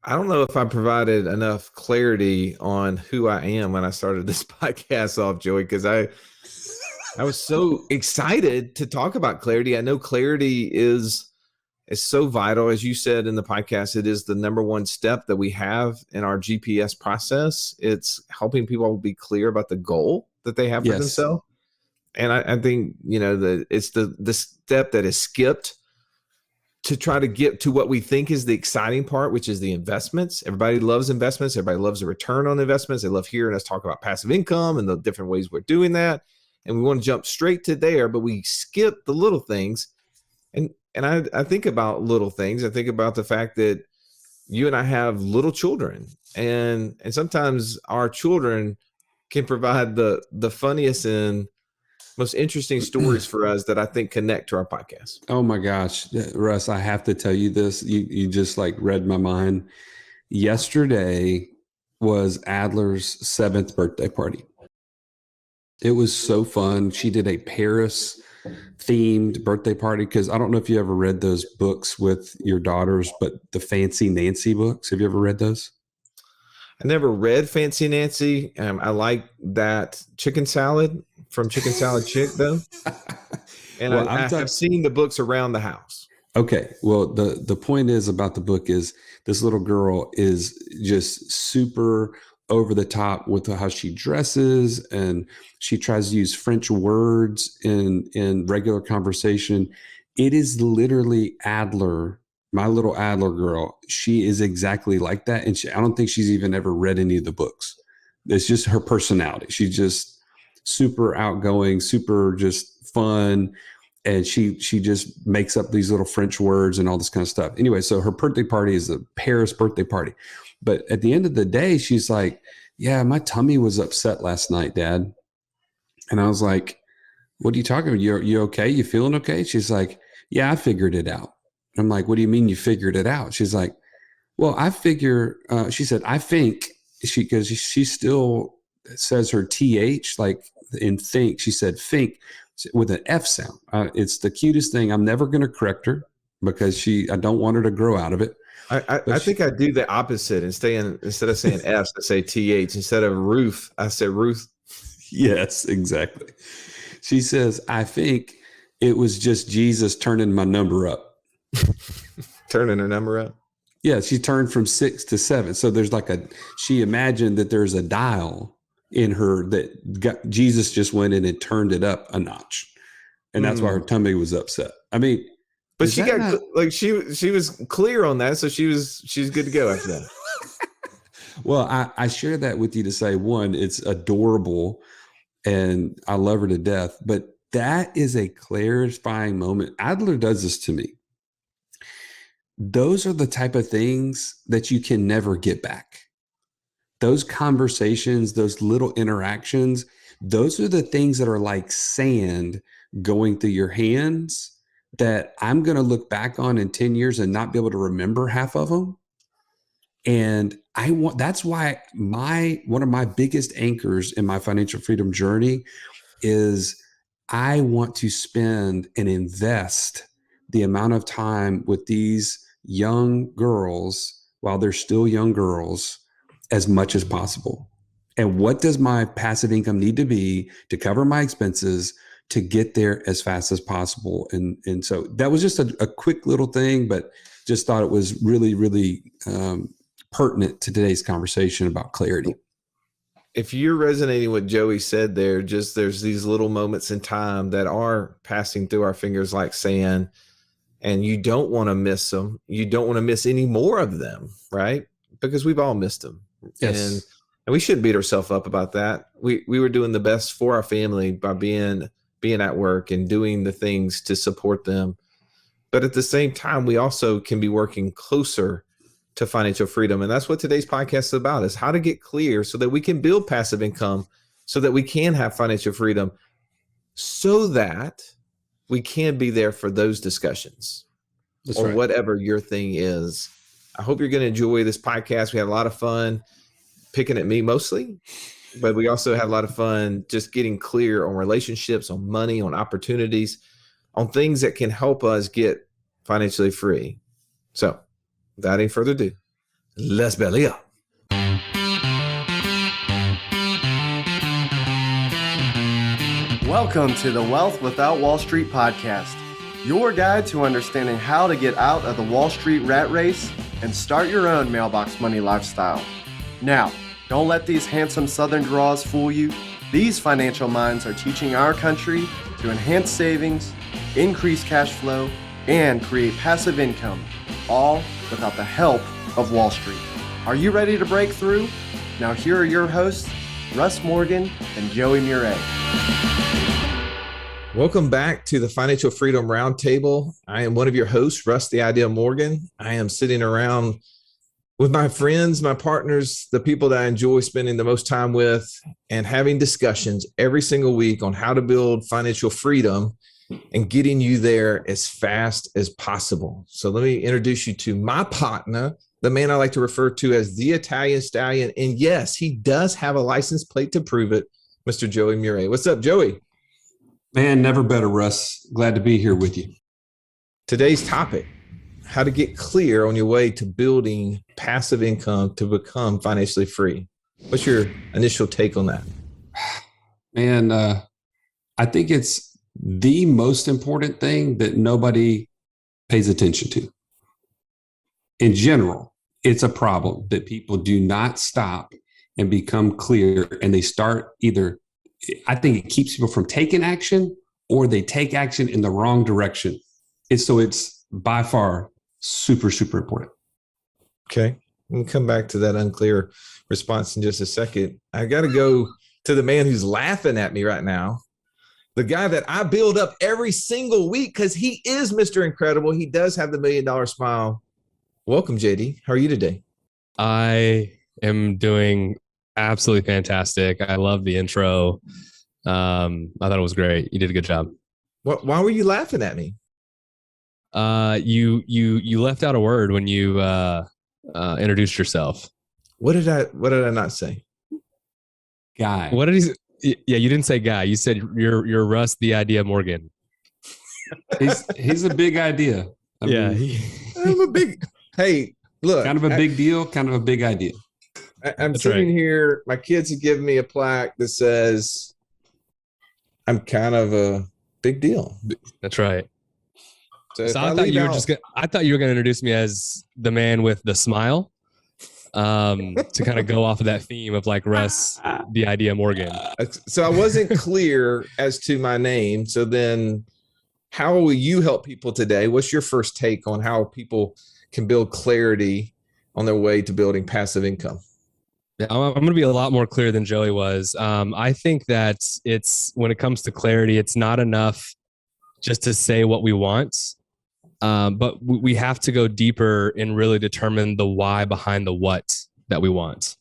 I don't know if I provided enough clarity on who I am when I started this podcast off, Joey, because I was so excited to talk about clarity. I know clarity is so vital. As you said in the podcast, it is the number one step that we have in our GPS process. It's helping people be clear about the goal that they have for Yes. themselves. And I think, that it's the step that is skipped to try to get to what we think is the exciting part, which is the investments. Everybody loves investments. Everybody loves the return on investments. They love hearing us talk about passive income and the different ways we're doing that. And we want to jump straight to there, but we skip the little things. And I think about little things. I think about the fact that you and I have little children, and sometimes our children can provide the funniest and most interesting stories for us that I think connect to our podcast. Oh my gosh, Russ, I have to tell you this. You just like read my mind. Yesterday was Adler's 7th birthday party. It was so fun. She did a Paris themed birthday party because I don't know if you ever read those books with your daughters, but the Fancy Nancy books. Have you ever read those? I never read Fancy Nancy. I like that chicken salad from Chicken Salad Chick, though. And Well, I have seen the books around the house. Okay. Well, the point is about the book is this little girl is just super over the top with how she dresses, and she tries to use French words in regular conversation. It is literally Adler, my little Adler girl. She is exactly like that. And I don't think she's even ever read any of the books. It's just her personality. She's just super outgoing, super just fun. And she just makes up these little French words and all this kind of stuff. Anyway, so her birthday party is a Paris birthday party. But at the end of the day, she's like, yeah, my tummy was upset last night, Dad. And I was like, what are you talking about? You okay? You feeling okay? She's like, yeah, I figured it out. I'm like, what do you mean you figured it out? She's like, well, she said, I think, because she still says her TH, like in think, she said think with an F sound. It's the cutest thing. I'm never going to correct her because I don't want her to grow out of it. I think I do the opposite instead of saying F, I say TH. Instead of Ruth, I say Ruth. Yes, exactly. She says, I think it was just Jesus turning my number up. Turning her number up? Yeah, she turned from 6 to 7. So there's she imagined that there's a dial in her that Jesus just went in and turned it up a notch. And that's why her tummy was upset. I mean, but she was clear on that, so she's good to go after that. Well, I share that with you to say, one, it's adorable and I love her to death, but that is a clarifying moment. Adler does this to me. Those are the type of things that you can never get back. Those conversations, those little interactions, those are the things that are like sand going through your hands that I'm going to look back on in 10 years and not be able to remember half of them. And that's why one of my biggest anchors in my financial freedom journey is I want to spend and invest the amount of time with these young girls while they're still young girls as much as possible. And what does my passive income need to be to cover my expenses to get there as fast as possible? And so that was just a quick little thing, but just thought it was really, really pertinent to today's conversation about clarity. If you're resonating with Joey said there, just there's these little moments in time that are passing through our fingers like sand, and you don't want to miss them. You don't want to miss any more of them, right? Because we've all missed them. Yes. And we shouldn't beat ourselves up about that. We were doing the best for our family by being at work and doing the things to support them. But at the same time, we also can be working closer to financial freedom. And that's what today's podcast is about, is how to get clear so that we can build passive income, so that we can have financial freedom, so that we can be there for those discussions. That's or right. Whatever your thing is. I hope you're going to enjoy this podcast. We had a lot of fun picking at me mostly, but we also had a lot of fun just getting clear on relationships, on money, on opportunities, on things that can help us get financially free. So without any further ado, Let's belly up. Welcome to the Wealth Without Wall Street podcast, your guide to understanding how to get out of the Wall Street rat race and start your own mailbox money lifestyle. Now, don't let these handsome Southern draws fool you. These financial minds are teaching our country to enhance savings, increase cash flow, and create passive income, all without the help of Wall Street. Are you ready to break through? Now here are your hosts, Russ Morgan and Joey Murray. Welcome back to the Financial Freedom Roundtable. I am one of your hosts, Russ the Idea Morgan. I am sitting around with my friends, my partners, the people that I enjoy spending the most time with, and having discussions every single week on how to build financial freedom and getting you there as fast as possible. So let me introduce you to my partner, the man I like to refer to as the Italian Stallion. And yes, he does have a license plate to prove it, Mr. Joey Murray. What's up, Joey? Man, never better, Russ. Glad to be here with you. Today's topic, how to get clear on your way to building passive income to become financially free. What's your initial take on that? Man, I think it's the most important thing that nobody pays attention to. In general, it's a problem that people do not stop and become clear, and they start either, I think it keeps people from taking action, or they take action in the wrong direction. It's by far super, super important. Okay. We'll come back to that unclear response in just a second. I got to go to the man who's laughing at me right now. The guy that I build up every single week because he is Mr. Incredible. He does have the $1 million smile. Welcome, JD. How are you today? I am doing absolutely fantastic. I love the intro. I thought it was great. You did a good job. Why were you laughing at me? You left out a word when you introduced yourself. What did I not say? Guy. What did he say? Yeah, you didn't say guy. You said you're Russ the Idea Morgan. He's a big idea. I'm a big. Hey, look. Kind of a big deal. Kind of a big idea. I'm sitting here. My kids have given me a plaque that says, "I'm kind of a big deal." That's right. So I thought I thought you were gonna introduce me as the man with the smile. To kind of go off of that theme of like Russ, the Idea Morgan. So I wasn't clear as to my name. So then how will you help people today? What's your first take on how people can build clarity on their way to building passive income? Yeah, I'm going to be a lot more clear than Joey was. I think that when it comes to clarity, it's not enough just to say what we want. But we have to go deeper and really determine the why behind the what that we want,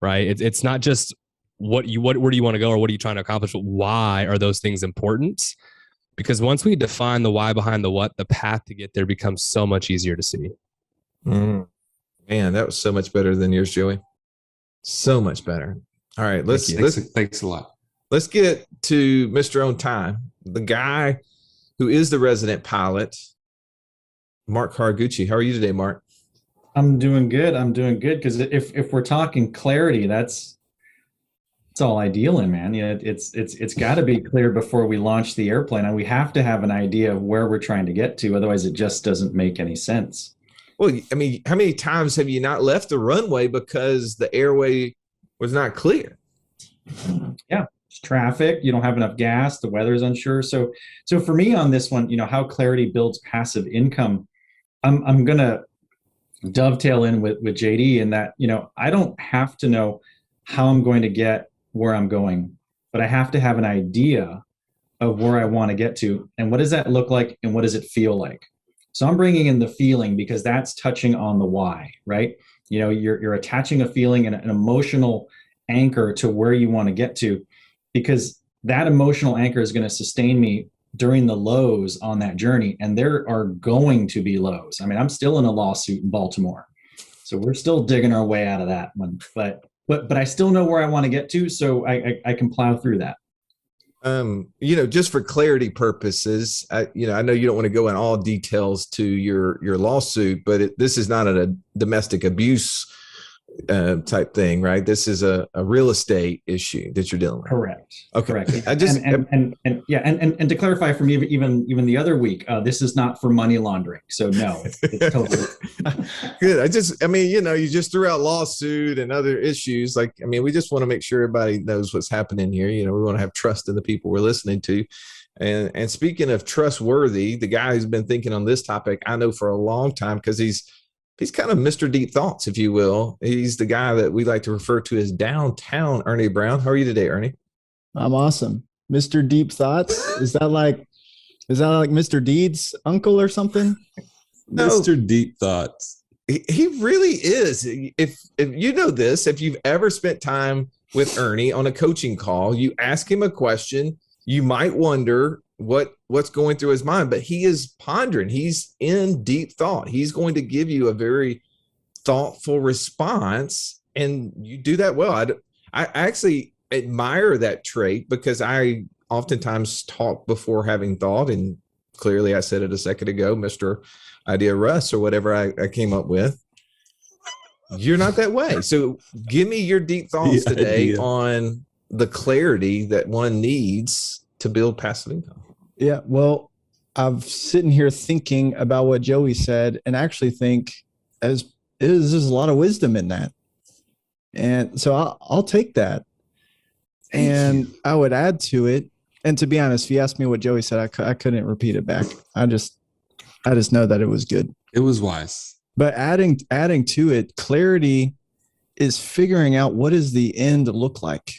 right? It's not just where do you want to go or what are you trying to accomplish, but why are those things important? Because once we define the why behind the what, the path to get there becomes so much easier to see. Man, that was so much better than yours, Joey. So much better. All right, thanks a lot. Let's get to Mr. On Time, the guy who is the resident pilot, Mark Haraguchi. How are you today, Mark? I'm doing good. Because if we're talking clarity, that's all I deal in, man. You know, it's got to be clear before we launch the airplane, and we have to have an idea of where we're trying to get to. Otherwise, it just doesn't make any sense. Well, I mean, how many times have you not left the runway because the airway was not clear? Yeah, it's traffic. You don't have enough gas. The weather's unsure. So for me on this one, how clarity builds passive income. I'm gonna dovetail in with JD in that, I don't have to know how I'm going to get where I'm going, but I have to have an idea of where I want to get to, and what does that look like, and what does it feel like. So I'm bringing in the feeling because that's touching on the why, right? You're attaching a feeling and an emotional anchor to where you want to get to, because that emotional anchor is going to sustain me during the lows on that journey. And there are going to be lows. I mean, I'm still in a lawsuit in Baltimore, so we're still digging our way out of that one, but I still know where I want to get to. So I can plow through that. Just for clarity purposes, I know you don't want to go in all details to your lawsuit, but this is not a domestic abuse type thing, right? This is a real estate issue that you're dealing with. Correct. Okay. Correct. I just and to clarify from even the other week, this is not for money laundering. So no, it's totally good. You just threw out lawsuit and other issues. We just want to make sure everybody knows what's happening here. We want to have trust in the people we're listening to. And speaking of trustworthy, the guy who's been thinking on this topic, I know for a long time, because he's kind of Mr. Deep Thoughts, if you will. He's the guy that we like to refer to as downtown Ernie Brown. How are you today, Ernie? I'm awesome. Mr. Deep Thoughts? Is that like Mr. Deed's uncle or something? No. Mr. Deep Thoughts. He really is. If you know this, if you've ever spent time with Ernie on a coaching call, you ask him a question, you might wonder what's going through his mind, but he is pondering. He's in deep thought. He's going to give you a very thoughtful response, and you do that well. I actually admire that trait, because I oftentimes talk before having thought, and clearly I said it a second ago, Mr. Idea Russ, or whatever I came up with. You're not that way. So give me your deep thoughts today on the clarity that one needs to build passive income. Yeah, well, I'm sitting here thinking about what Joey said, and actually think there's a lot of wisdom in that. And so I'll take that. And I would add to it. And to be honest, if you asked me what Joey said, I couldn't repeat it back. I just know that it was good. It was wise. But adding to it, clarity is figuring out what does the end look like,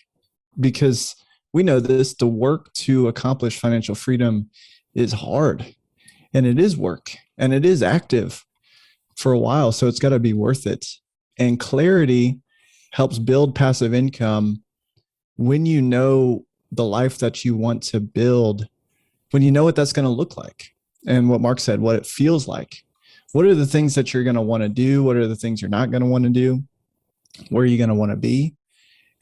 because we know this, the work to accomplish financial freedom is hard, and it is work, and it is active for a while. So it's got to be worth it. And clarity helps build passive income when you know the life that you want to build, when you know what that's going to look like. And what Mark said, what it feels like. What are the things that you're going to want to do? What are the things you're not going to want to do? Where are you going to want to be?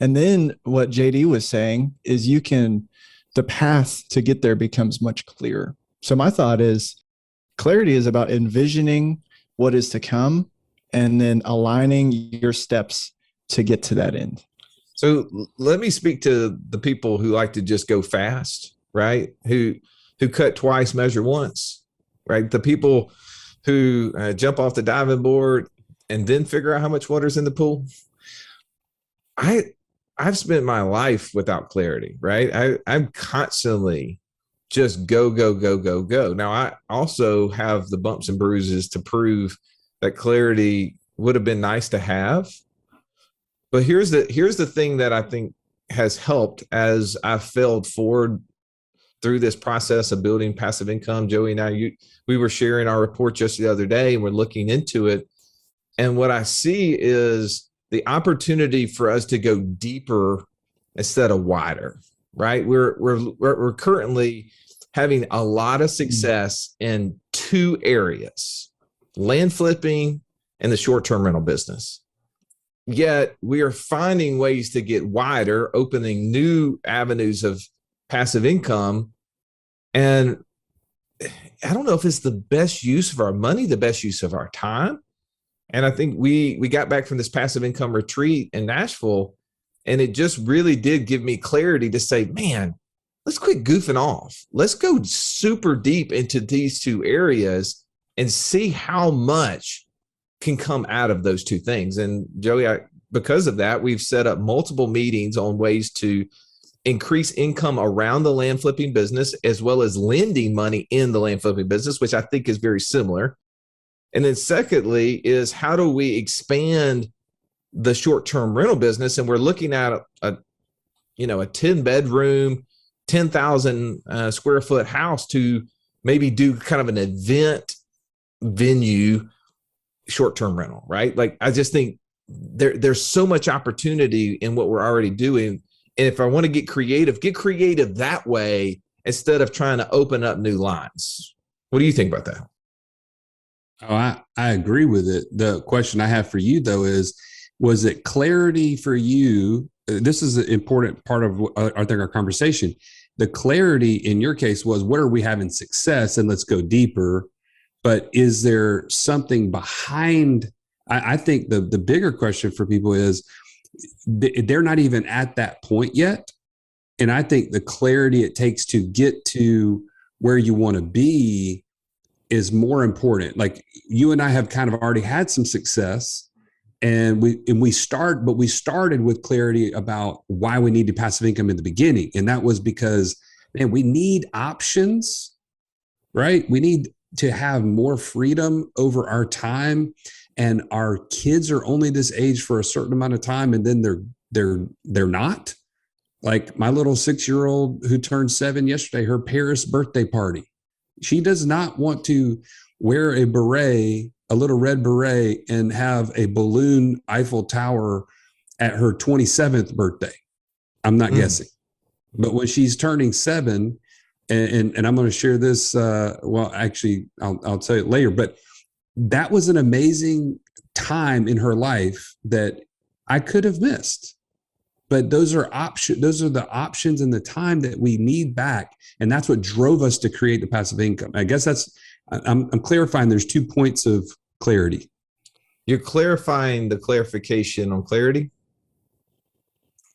And then what JD was saying is the path to get there becomes much clearer. So my thought is clarity is about envisioning what is to come and then aligning your steps to get to that end. So let me speak to the people who like to just go fast, right? Who cut twice, measure once, right? The people who jump off the diving board and then figure out how much water's in the pool. I've spent my life without clarity, right? I'm constantly just go. Now, I also have the bumps and bruises to prove that clarity would have been nice to have. But here's the thing that I think has helped as I've failed forward through this process of building passive income. Joey and I, we were sharing our report just the other day, and we're looking into it. And what I see is the opportunity for us to go deeper instead of wider, right? We're currently having a lot of success in two areas, land flipping and the short-term rental business. Yet we are finding ways to get wider, opening new avenues of passive income. And I don't know if it's the best use of our money, the best use of our time. And I think we got back from this passive income retreat in Nashville, and it just really did give me clarity to say, man, let's quit goofing off. Let's go super deep into these two areas and see how much can come out of those two things. And Joey, because of that, we've set up multiple meetings on ways to increase income around the land flipping business, as well as lending money in the land flipping business, which I think is very similar. And then secondly is, how do we expand the short-term rental business? And we're looking at a 10-bedroom, 10,000 square foot house to maybe do kind of an event venue short-term rental, right? Like, I just think there's so much opportunity in what we're already doing. And if I want to get creative that way instead of trying to open up new lines. What do you think about that? Oh, I agree with it. The question I have for you, though, is, was it clarity for you? This is an important part of, I think, our conversation, the clarity in your case was, where are we having success? And let's go deeper. But is there something behind? I think the bigger question for people is, they're not even at that point yet. And I think the clarity it takes to get to where you want to be is more important. Like, you and I have kind of already had some success, and we started with clarity about why we needed passive income in the beginning. And that was because, man, we need options, right? We need to have more freedom over our time, and our kids are only this age for a certain amount of time, and then they're not. Like my little 6-year-old who turned 7 yesterday, her Paris birthday party, she does not want to wear a beret, a little red beret, and have a balloon Eiffel Tower at her 27th birthday. I'm not guessing. But when she's turning 7, and I'm going to share this, well, actually, I'll tell you later, but that was an amazing time in her life that I could have missed. But those are the options and the time that we need back. And that's what drove us to create the passive income. I guess I'm clarifying there's 2 points of clarity. You're clarifying the clarification on clarity?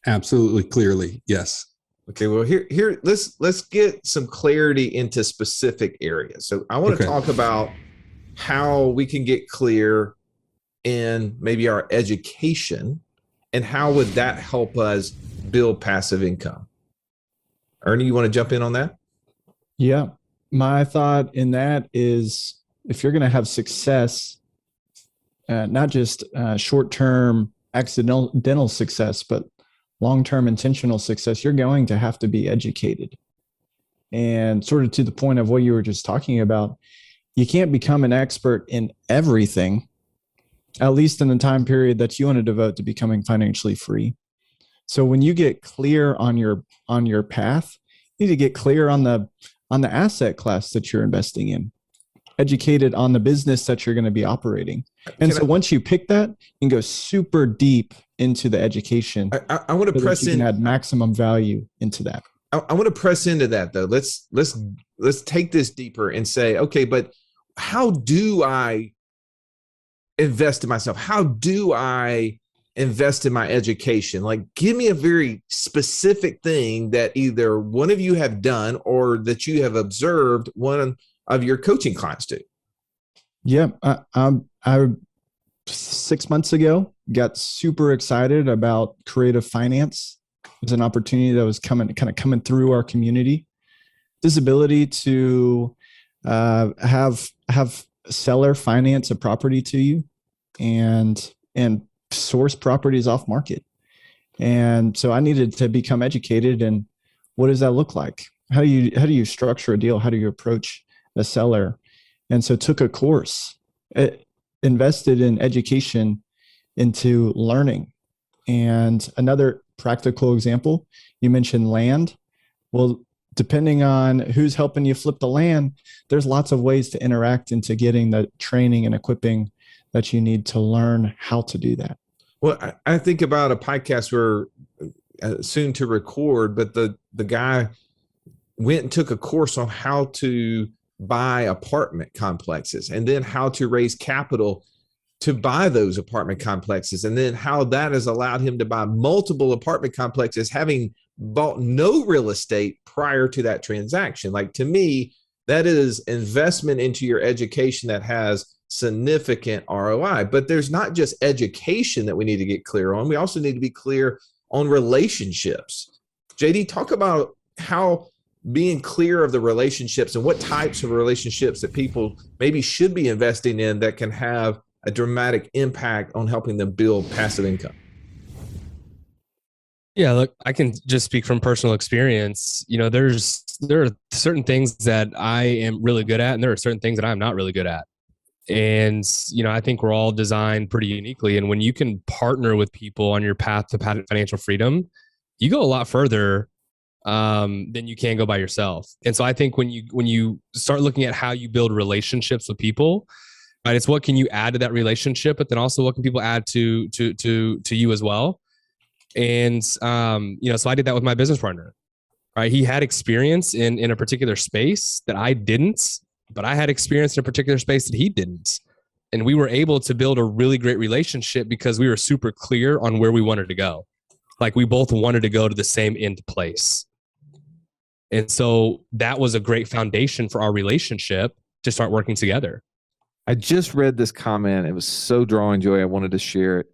Absolutely, clearly, yes. Okay, well, here let's get some clarity into specific areas. So I want to talk about how we can get clear in maybe our education, and how would that help us build passive income? Ernie, you want to jump in on that? Yeah. My thought in that is, if you're going to have success, not just short-term accidental success, but long-term intentional success, you're going to have to be educated. And sort of to the point of what you were just talking about, you can't become an expert in everything, at least in the time period that you want to devote to becoming financially free. So when you get clear on your path, you need to get clear on the asset class that you're investing in, educated on the business that you're going to be operating. And once you pick that, you can go super deep into the education. I want to press in. You can add maximum value into that. I want to press into that though. Let's take this deeper and say, okay, but how do I invest in myself? How do I invest in my education? Like, give me a very specific thing that either one of you have done or that you have observed one of your coaching clients do. Yeah. I 6 months ago got super excited about creative finance. It was an opportunity that was coming through our community. This ability to have seller finance a property to you and source properties off market. And so I needed to become educated. And what does that look like? How do you structure a deal? How do you approach a seller? And so took a course, invested in education into learning. And another practical example, you mentioned land. Well, depending on who's helping you flip the land, there's lots of ways to interact into getting the training and equipping that you need to learn how to do that. Well, I think about a podcast we're soon to record, but the guy went and took a course on how to buy apartment complexes, and then how to raise capital to buy those apartment complexes, and then how that has allowed him to buy multiple apartment complexes, having bought no real estate prior to that transaction. Like, to me, that is investment into your education that has significant ROI. But there's not just education that we need to get clear on. We also need to be clear on relationships. JD, talk about how being clear of the relationships and what types of relationships that people maybe should be investing in that can have a dramatic impact on helping them build passive income. Yeah, look, I can just speak from personal experience. You know, there are certain things that I am really good at, and there are certain things that I'm not really good at. And, you know, I think we're all designed pretty uniquely. And when you can partner with people on your path to financial freedom, you go a lot further than you can go by yourself. And so I think when you start looking at how you build relationships with people, right, it's what can you add to that relationship, but then also what can people add to you as well. And, you know, so I did that with my business partner. right? He had experience in a particular space that I didn't, but I had experience in a particular space that he didn't. And we were able to build a really great relationship because we were super clear on where we wanted to go. Like we both wanted to go to the same end place. And so that was a great foundation for our relationship to start working together. I just read this comment. It was so drawing joy. I wanted to share it.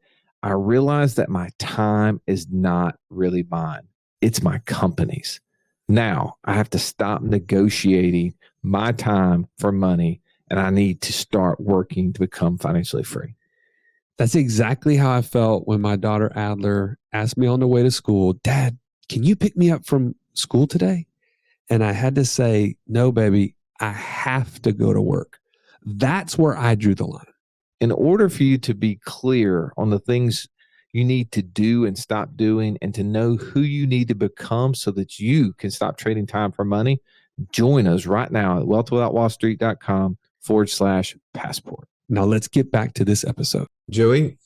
I realized that my time is not really mine. It's my company's. Now I have to stop negotiating my time for money, and I need to start working to become financially free. That's exactly how I felt when my daughter Adler asked me on the way to school, Dad, can you pick me up from school today? And I had to say, no, baby, I have to go to work. That's where I drew the line. In order for you to be clear on the things you need to do and stop doing, and to know who you need to become so that you can stop trading time for money, join us right now at wealthwithoutwallstreet.com/passport. Now let's get back to this episode. Joey?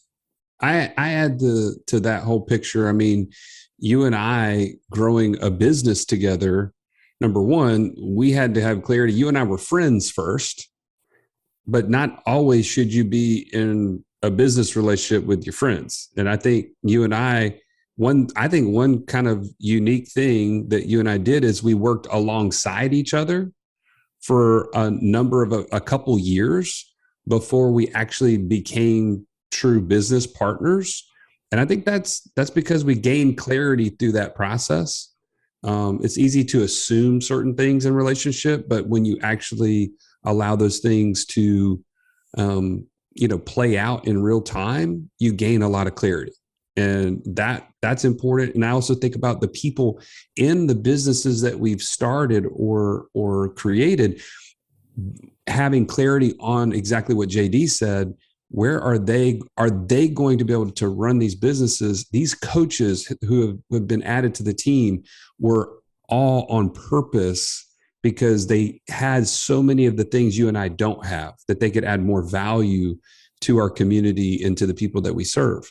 I add to that whole picture. I mean, you and I growing a business together, number one, we had to have clarity. You and I were friends first, but not always should you be in a business relationship with your friends. And I think you and one kind of unique thing that you and I did is we worked alongside each other for a couple years before we actually became true business partners. And I think that's because we gained clarity through that process. It's easy to assume certain things in relationship, but when you actually allow those things to, play out in real time, you gain a lot of clarity. And that's important. And I also think about the people in the businesses that we've started or created, having clarity on exactly what JD said. Where are they going to be able to run these businesses? These coaches who have been added to the team were all on purpose because they had so many of the things you and I don't have, that they could add more value to our community and to the people that we serve.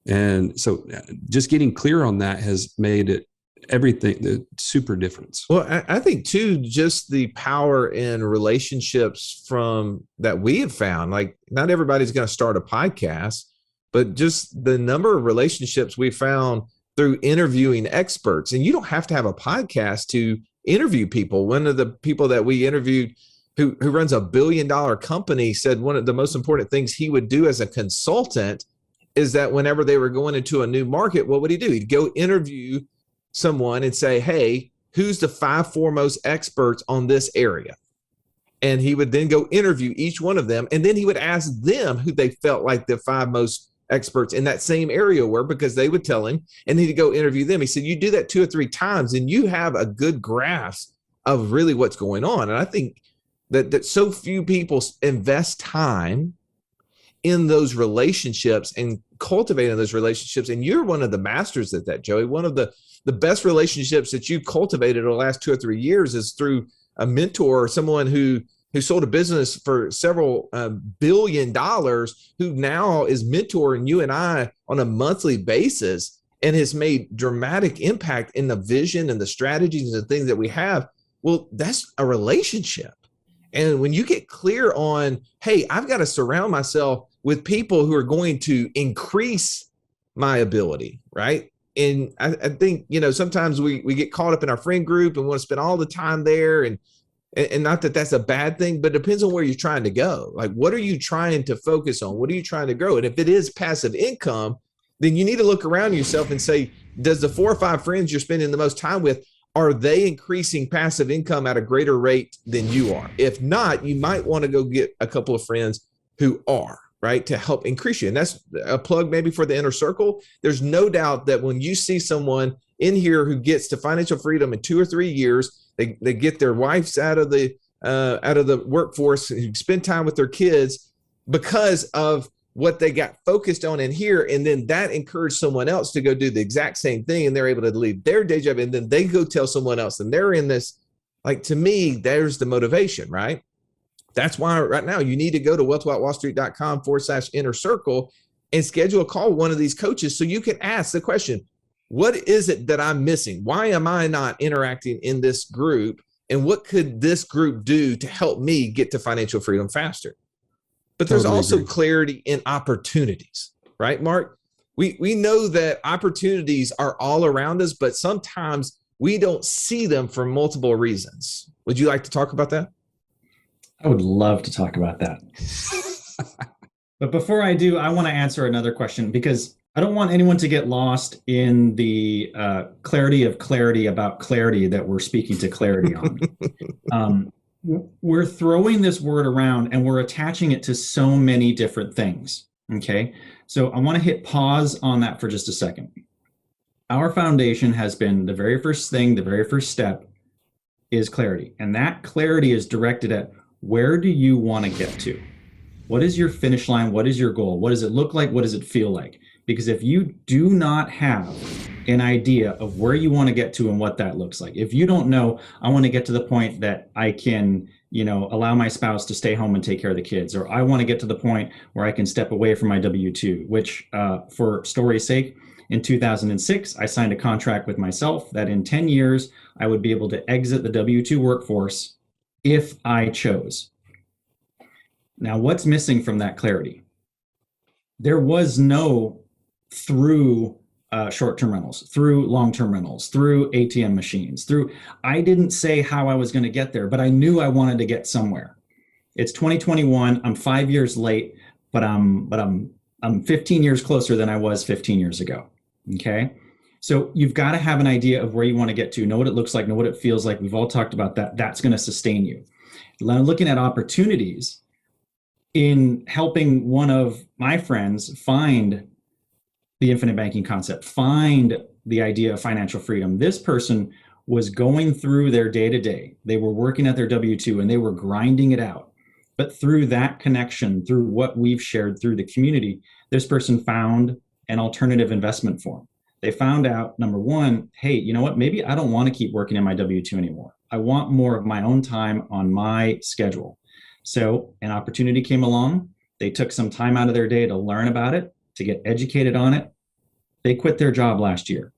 And so just getting clear on that has made it everything the super difference. Well, I think too, just the power in relationships from that we have found, like not everybody's going to start a podcast, but just the number of relationships we found through interviewing experts. And you don't have to have a podcast to interview people. One of the people that we interviewed who runs $1 billion company said one of the most important things he would do as a consultant is that whenever they were going into a new market, what would he do? He'd go interview someone and say, hey, who's the 5 foremost experts on this area? And he would then go interview each one of them. And then he would ask them who they felt like the 5 most experts in that same area were, because they would tell him, and he'd go interview them. He said, you do that 2 or 3 times and you have a good grasp of really what's going on. And I think that so few people invest time in those relationships and cultivating those relationships. And you're one of the masters at that, Joey. One of the best relationships that you've cultivated over the last 2 or 3 years is through a mentor or someone who sold a business for several $1 billion, who now is mentoring you and I on a monthly basis and has made dramatic impact in the vision and the strategies and the things that we have. Well, that's a relationship. And when you get clear on, hey, I've got to surround myself with people who are going to increase my ability, right? And I think, sometimes we get caught up in our friend group and want to spend all the time there. And not that that's a bad thing, but it depends on where you're trying to go. Like, what are you trying to focus on? What are you trying to grow? And if it is passive income, then you need to look around yourself and say, does the 4 or 5 friends you're spending the most time with, are they increasing passive income at a greater rate than you are? If not, you might want to go get a couple of friends who are, right, to help increase you. And that's a plug maybe for the inner circle. There's no doubt that when you see someone in here who gets to financial freedom in 2 or 3 years, they get their wives out of the workforce, spend time with their kids because of what they got focused on in here. And then that encouraged someone else to go do the exact same thing. And they're able to leave their day job. And then they go tell someone else, and they're in this, like, to me, there's the motivation, right? That's why right now you need to go to wealthwithoutwallstreet.com/inner circle and schedule a call with one of these coaches so you can ask the question, what is it that I'm missing? Why am I not interacting in this group? And what could this group do to help me get to financial freedom faster? But there's Totally also agree. clarity in opportunities, right, Mark? We know that opportunities are all around us, but sometimes we don't see them for multiple reasons. Would you like to talk about that? I would love to talk about that. But before I do, I want to answer another question, because I don't want anyone to get lost in the clarity of clarity about clarity that we're speaking to clarity on. We're throwing this word around and we're attaching it to so many different things. Okay. So I want to hit pause on that for just a second. Our foundation has been the very first thing, the very first step is clarity. And that clarity is directed at, where do you want to get to? What is your finish line? What is your goal? What does it look like? What does it feel like? Because if you do not have an idea of where you want to get to and what that looks like, if you don't know, I want to get to the point that I can, allow my spouse to stay home and take care of the kids, or I want to get to the point where I can step away from my W-2, which for story's sake, in 2006, I signed a contract with myself that in 10 years, I would be able to exit the W-2 workforce if I chose. Now, what's missing from that clarity? There was no through short-term rentals, through long-term rentals, through ATM machines, I didn't say how I was going to get there, but I knew I wanted to get somewhere. It's 2021. I'm 5 years late, but I'm 15 years closer than I was 15 years ago. Okay. So you've got to have an idea of where you want to get to, know what it looks like, know what it feels like. We've all talked about that. That's going to sustain you. Now, looking at opportunities, in helping one of my friends find the infinite banking concept, find the idea of financial freedom, this person was going through their day-to-day. They were working at their W-2 and they were grinding it out. But through that connection, through what we've shared through the community, this person found an alternative investment form. They found out, number one, hey, you know what? Maybe I don't want to keep working in my W-2 anymore. I want more of my own time on my schedule. So an opportunity came along. They took some time out of their day to learn about it, to get educated on it. They quit their job last year.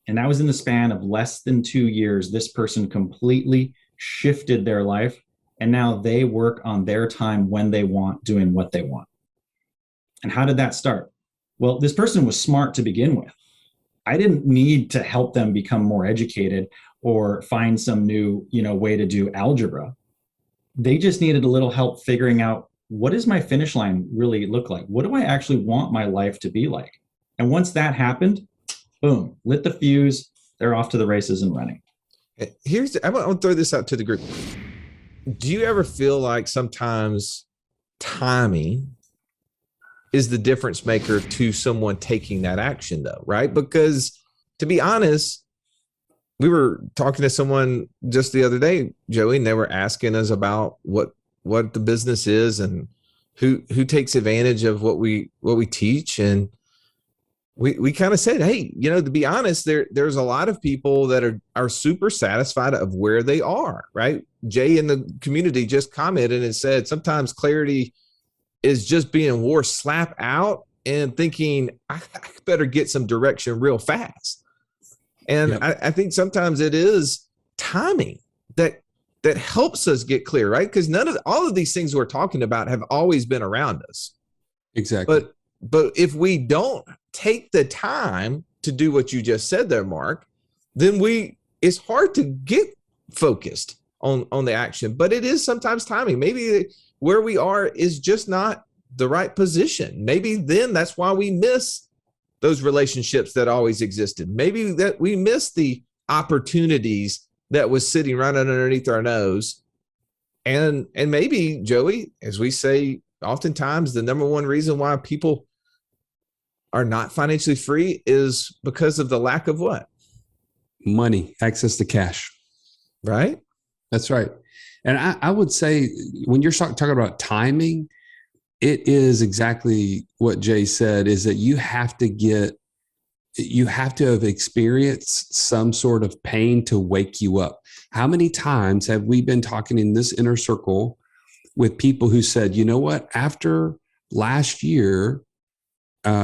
And that was in the span of less than 2 years. This person completely shifted their life. And now they work on their time when they want, doing what they want. And how did that start? Well, this person was smart to begin with. I didn't need to help them become more educated or find some new, way to do algebra. They just needed a little help figuring out, what does my finish line really look like? What do I actually want my life to be like? And once that happened, boom, lit the fuse. They're off to the races and running. I want to throw this out to the group. Do you ever feel like sometimes timing is the difference maker to someone taking that action, though, right? Because to be honest, we were talking to someone just the other day, Joey, and they were asking us about what the business is and who takes advantage of what we teach. And we kind of said, hey, to be honest, there's a lot of people that are super satisfied of where they are, right? Jay in the community just commented and said, sometimes clarity is just being wore slap out and thinking, I better get some direction real fast. And yep. I think sometimes it is timing that helps us get clear, right? Because all of these things we're talking about have always been around us. Exactly. But if we don't take the time to do what you just said there, Mark, then it's hard to get focused on the action. But it is sometimes timing. Maybe where we are is just not the right position. Maybe then that's why we miss those relationships that always existed. Maybe that we missed the opportunities that was sitting right underneath our nose. And maybe, Joey, as we say, oftentimes the number one reason why people are not financially free is because of the lack of what? Money, access to cash. Right? That's right. And I would say when you're talking about timing, it is exactly what Jay said, is that you have to have experienced some sort of pain to wake you up. How many times have we been talking in this inner circle with people who said, you know what, after last year,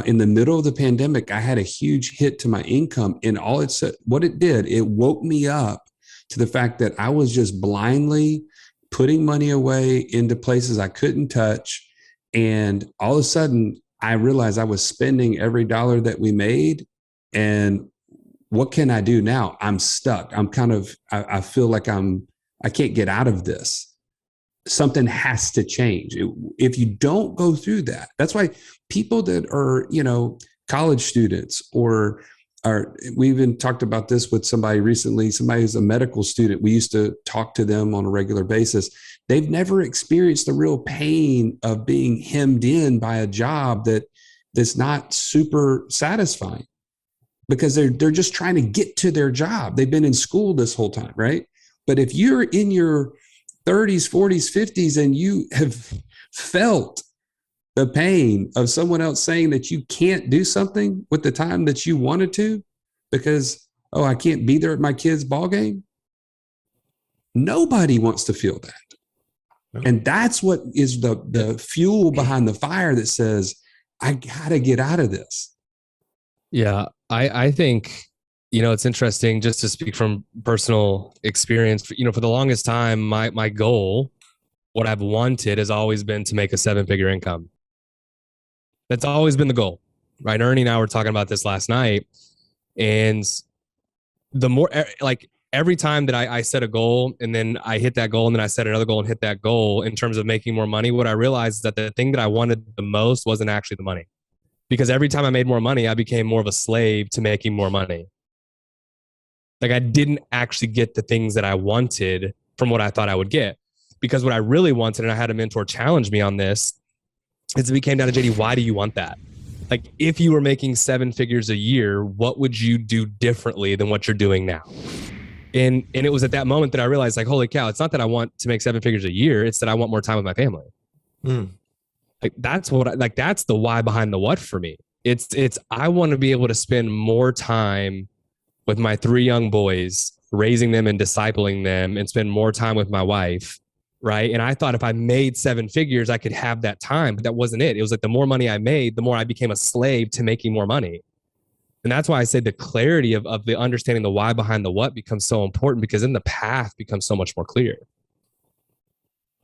in the middle of the pandemic, I had a huge hit to my income, and all it said, what it did, it woke me up to the fact that I was just blindly putting money away into places I couldn't touch. And all of a sudden I realized I was spending every dollar that we made. And what can I do now? I'm stuck. I feel like I can't get out of this. Something has to change. If you don't go through that, that's why people that are, college students we even talked about this with somebody recently, somebody who's a medical student. We used to talk to them on a regular basis. They've never experienced the real pain of being hemmed in by a job that's not super satisfying, because they're just trying to get to their job. They've been in school this whole time, right? But if you're in your 30s, 40s, 50s, and you have felt the pain of someone else saying that you can't do something with the time that you wanted to because, I can't be there at my kid's ball game. Nobody wants to feel that. No. And that's what is the fuel behind the fire that says, I got to get out of this. Yeah, I think, it's interesting, just to speak from personal experience, for the longest time, my goal, what I've wanted has always been to make a 7-figure income. That's always been the goal, right? Ernie and I were talking about this last night, and the more, like, every time that I set a goal and then I hit that goal and then I set another goal and hit that goal in terms of making more money, what I realized is that the thing that I wanted the most wasn't actually the money. Because every time I made more money, I became more of a slave to making more money. Like, I didn't actually get the things that I wanted from what I thought I would get. Because what I really wanted, and I had a mentor challenge me on this, is it became down to, JD, why do you want that? Like, if you were making 7 figures a year, what would you do differently than what you're doing now? And it was at that moment that I realized, like, holy cow, it's not that I want to make 7 figures a year. It's that I want more time with my family. Like, that's that's the why behind the what for me. It's I want to be able to spend more time with my 3 young boys, raising them and discipling them, and spend more time with my wife. Right. And I thought if I made 7 figures, I could have that time, but that wasn't it. It was like the more money I made, the more I became a slave to making more money. And that's why I say the clarity of the understanding the why behind the what becomes so important, because then the path becomes so much more clear.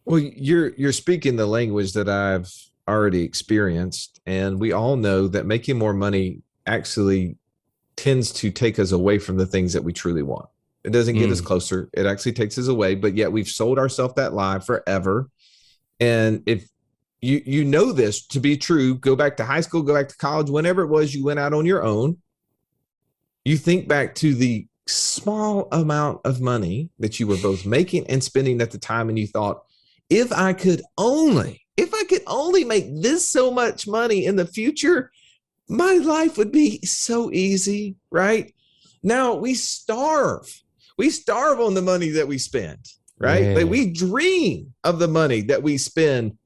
Well, you're speaking the language that I've already experienced. And we all know that making more money actually tends to take us away from the things that we truly want. It doesn't get us closer. It actually takes us away, but yet we've sold ourselves that lie forever. And if you know this to be true, go back to high school, go back to college, whenever it was you went out on your own, you think back to the small amount of money that you were both making and spending at the time. And you thought, if I could only make this so much money in the future, my life would be so easy, right? Now we starve on the money that we spend, right? Yeah. Like, we dream of the money that we spend.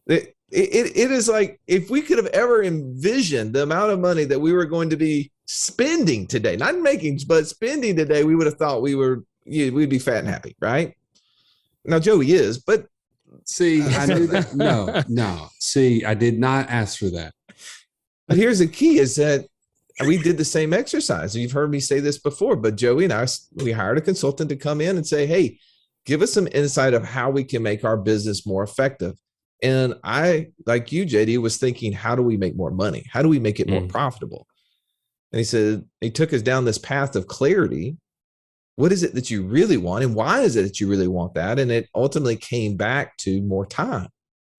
It is like, if we could have ever envisioned the amount of money that we were going to be spending today, not making, but spending today, we would have thought we'd be fat and happy, right? Now Joey is, but see, I knew that. No. See, I did not ask for that. But here's the key, is that we did the same exercise. You've heard me say this before, but Joey and I, we hired a consultant to come in and say, hey, give us some insight of how we can make our business more effective. And I, like you, JD, was thinking, how do we make more money? How do we make it more profitable? And he took us down this path of clarity. What is it that you really want? And why is it that you really want that? And it ultimately came back to more time.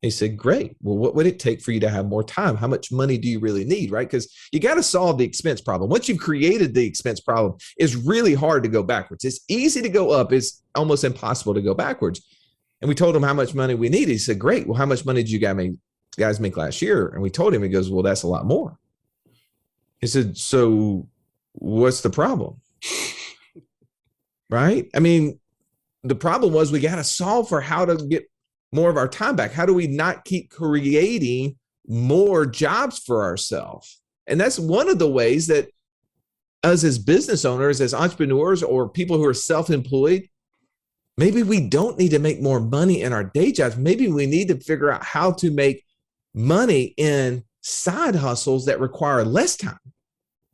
He said, great. Well, what would it take for you to have more time? How much money do you really need, right? Because you got to solve the expense problem. Once you've created the expense problem, it's really hard to go backwards. It's easy to go up. It's almost impossible to go backwards. And we told him how much money we need. He said, great. Well, how much money did you guys make last year? And we told him, he goes, well, that's a lot more. He said, so what's the problem? Right? I mean, the problem was we got to solve for how to get more of our time back. How do we not keep creating more jobs for ourselves? And that's one of the ways that us as business owners, as entrepreneurs, or people who are self-employed, maybe we don't need to make more money in our day jobs. Maybe we need to figure out how to make money in side hustles that require less time,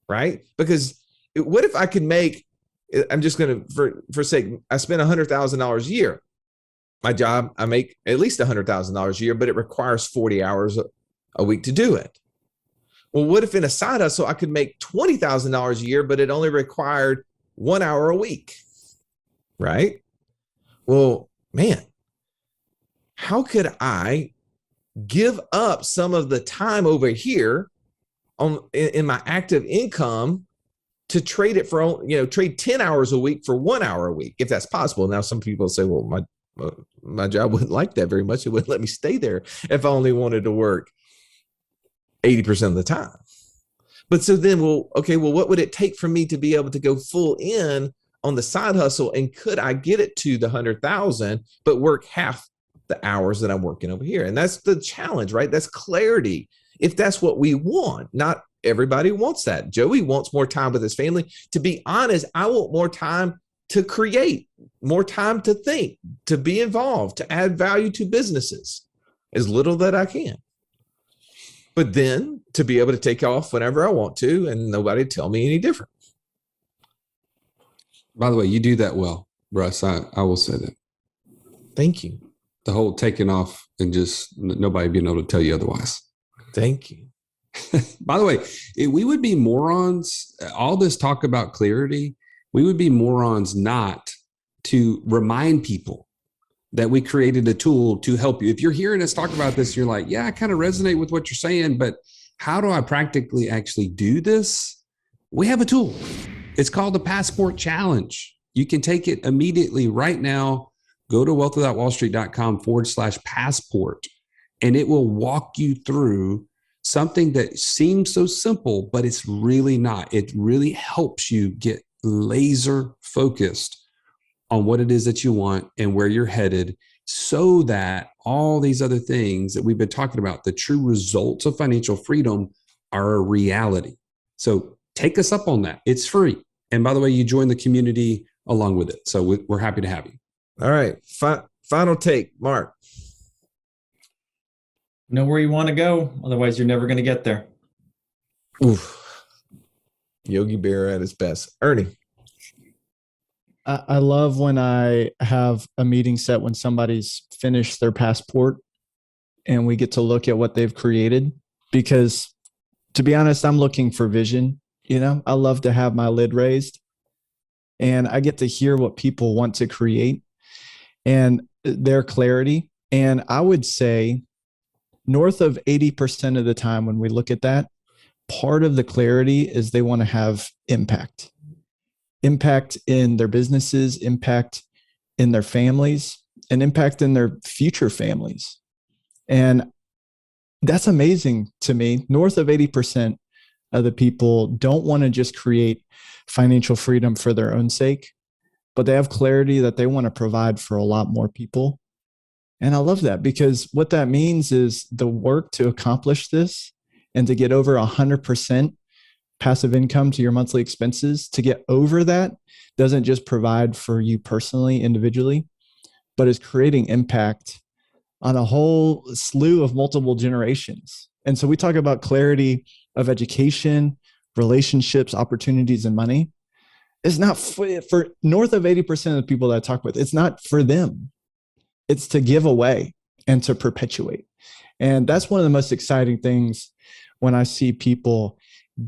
right? Because what if I could make, I'm just going to, for sake, I spend $100,000 a year. My job, I make at least $100,000 a year, but it requires 40 hours a week to do it. Well, what if in a side hustle, I could make $20,000 a year, but it only required 1 hour a week, right? Well, man, how could I give up some of the time over here in my active income to trade it for, trade 10 hours a week for 1 hour a week, if that's possible? Now, some people say, well, my job wouldn't like that very much. It wouldn't let me stay there if I only wanted to work 80% of the time. But so then, what would it take for me to be able to go full in on the side hustle? And could I get it to the 100,000, but work half the hours that I'm working over here? And that's the challenge, right? That's clarity. If that's what we want, not everybody wants that. Joey wants more time with his family. To be honest, I want more time to create, more time to think, to be involved, to add value to businesses, as little that I can. But then to be able to take off whenever I want to and nobody tell me any different. By the way, you do that well, Russ. I will say that. Thank you. The whole taking off and just nobody being able to tell you otherwise. Thank you. By the way, we would be morons, all this talk about clarity, we would be morons not to remind people that we created a tool to help you. If you're hearing us talk about this, you're like, yeah, I kind of resonate with what you're saying, but how do I practically actually do this? We have a tool. It's called the Passport Challenge. You can take it immediately right now. Go to wealthwithoutwallstreet.com/passport, and it will walk you through something that seems so simple, but it's really not. It really helps you get laser focused on what it is that you want and where you're headed, so that all these other things that we've been talking about, the true results of financial freedom, are a reality. So take us up on that. It's free. And by the way, you join the community along with it. So we're happy to have you. All right. Final take, Mark. Know where you want to go. Otherwise, you're never going to get there. Oof. Yogi Bear at his best. Ernie. I love when I have a meeting set when somebody's finished their passport and we get to look at what they've created, because to be honest, I'm looking for vision. I love to have my lid raised and I get to hear what people want to create and their clarity. And I would say north of 80% of the time when we look at that, part of the clarity is they want to have impact in their businesses, impact in their families, and impact in their future families. And that's amazing to me. North of 80% of the people don't want to just create financial freedom for their own sake, but they have clarity that they want to provide for a lot more people. And I love that, because what that means is the work to accomplish this and to get over 100% passive income to your monthly expenses, to get over that doesn't just provide for you personally, individually, but is creating impact on a whole slew of multiple generations. And so we talk about clarity of education, relationships, opportunities, and money. It's not for north of 80% of the people that I talk with. It's not for them. It's to give away and to perpetuate. And that's one of the most exciting things when I see people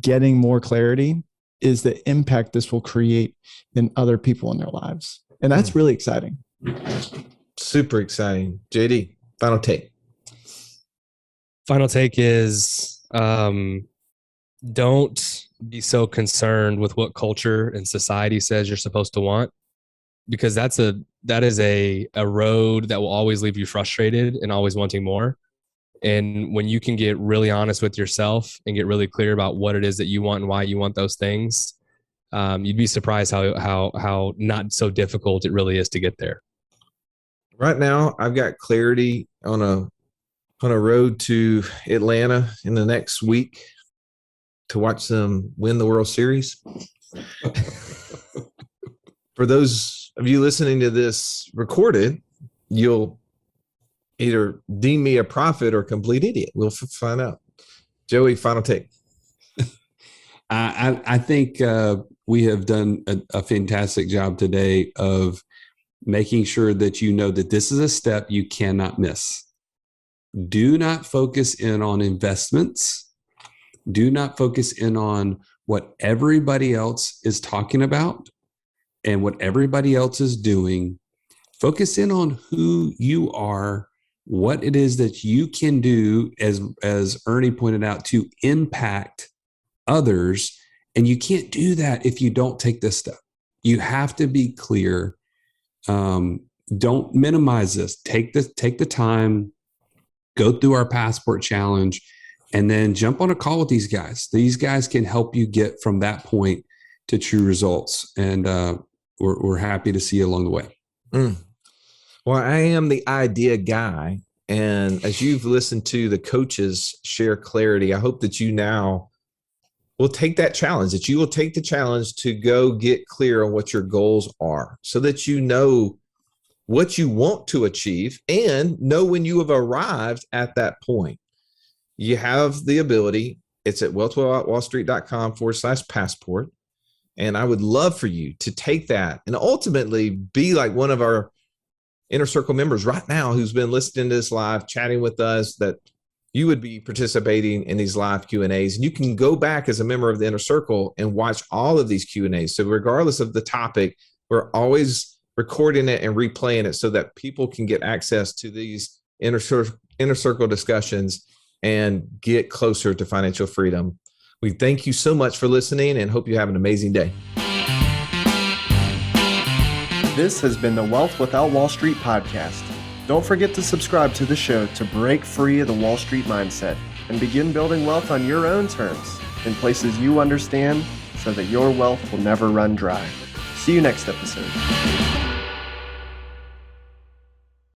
getting more clarity, is the impact this will create in other people in their lives. And that's really exciting. Super exciting. JD, final take. Final take is don't be so concerned with what culture and society says you're supposed to want, because that is a road that will always leave you frustrated and always wanting more. And when you can get really honest with yourself and get really clear about what it is that you want and why you want those things, you'd be surprised how not so difficult it really is to get there. Right now, I've got clarity on a road to Atlanta in the next week to watch them win the World Series. For those of you listening to this recorded, you'll either deem me a prophet or complete idiot. We'll find out. Joey, final take. I think we have done a fantastic job today of making sure that you know that this is a step you cannot miss. Do not focus in on investments. Do not focus in on what everybody else is talking about and what everybody else is doing. Focus in on who you are, what it is that you can do, as Ernie pointed out, to impact others. And you can't do that if you don't take this step. You have to be clear. Don't minimize this. Take the time, go through our passport challenge, and then jump on a call with these guys. These guys can help you get from that point to true results. And we're happy to see you along the way. Well, I am the idea guy. And as you've listened to the coaches share clarity, I hope that you now will take that challenge, that you will take the challenge to go get clear on what your goals are so that you know what you want to achieve and know when you have arrived at that point. You have the ability. It's at wealthwithoutwallstreet.com/passport. And I would love for you to take that and ultimately be like one of our Inner Circle members right now who's been listening to this live, chatting with us, that you would be participating in these live Q&As. And you can go back as a member of the Inner Circle and watch all of these Q&As. So regardless of the topic, we're always recording it and replaying it so that people can get access to these Inner Circle discussions and get closer to financial freedom. We thank you so much for listening and hope you have an amazing day. This has been the Wealth Without Wall Street podcast. Don't forget to subscribe to the show to break free of the Wall Street mindset and begin building wealth on your own terms in places you understand so that your wealth will never run dry. See you next episode.